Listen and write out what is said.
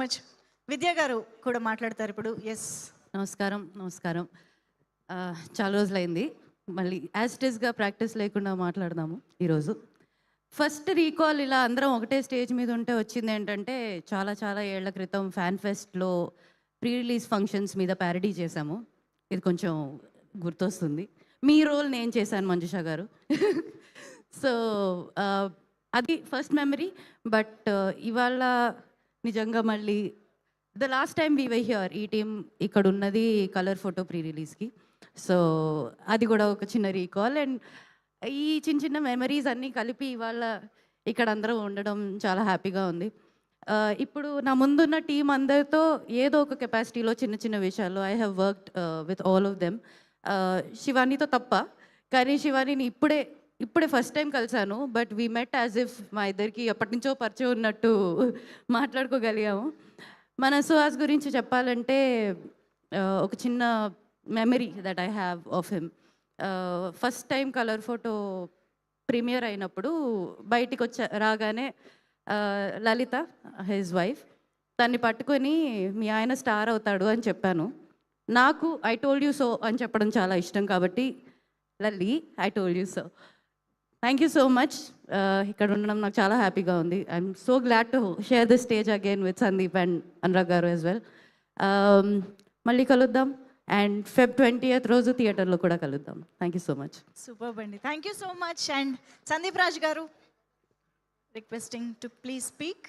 Much. విద్యా గారు కూడా మాట్లాడతారు ఇప్పుడు. ఎస్, నమస్కారం. చాలా రోజులైంది, మళ్ళీ యాజ్ ఇట్ ఈస్గా ప్రాక్టీస్ లేకుండా మాట్లాడదాము ఈరోజు. ఫస్ట్ రీకాల్ ఇలా అందరం ఒకటే స్టేజ్ మీద ఉంటే వచ్చింది ఏంటంటే, చాలా ఏళ్ల క్రితం ఫ్యాన్ ఫెస్ట్లో ప్రీ రిలీజ్ ఫంక్షన్స్ మీద ప్యారడీ చేశాము. ఇది కొంచెం గుర్తొస్తుంది. మీ రోల్ నేను చేశాను మంజుష గారు. సో అది ఫస్ట్ మెమరీ. బట్ ఇవాళ నిజంగా మళ్ళీ the last time V Y here, ఈ టీం ఇక్కడ ఉన్నది కలర్ ఫోటో ప్రీ రిలీజ్కి. సో అది కూడా ఒక చిన్న రీకాల్. అండ్ ఈ చిన్న మెమరీస్ అన్నీ కలిపి ఇవాళ ఇక్కడ అందరం ఉండడం చాలా హ్యాపీగా ఉంది. ఇప్పుడు నా ముందున్న టీం అందరితో ఏదో ఒక కెపాసిటీలో చిన్న విషయాల్లో I have worked with all of them. శివానీతో తప్ప, కానీ శివానీని ఇప్పుడే ఫస్ట్ టైం కలిసాను. But we met as if మా ఇద్దరికి ఎప్పటి నుంచో పరిచయం ఉన్నట్టు మాట్లాడుకోగలిగాము. మన సుహాస్ గురించి చెప్పాలంటే ఒక చిన్న memory that I have of him. First time colour photo premiere అయినప్పుడు బయటికి రాగానే లలిత, హిజ్ వైఫ్, తన్ని పట్టుకొని మీ ఆయన స్టార్ అవుతాడు అని చెప్పాను. నాకు ఐ టోల్డ్ యూ సో అని చెప్పడం చాలా ఇష్టం కాబట్టి, Lalli, I told you so. Thank you so much. ఇక్కడ ఉండడం నాకు చాలా హ్యాపీగా ఉంది. I'm so glad to share this stage again with Sandeep and Anurag గారు యాజ్ వెల్. మళ్ళీ కలుద్దాం. అండ్ Feb 20th రోజు థియేటర్లో కూడా కలుద్దాం. Thank you so much. Super అండి, thank you so much. And Sandeep Raj garu requesting to please speak.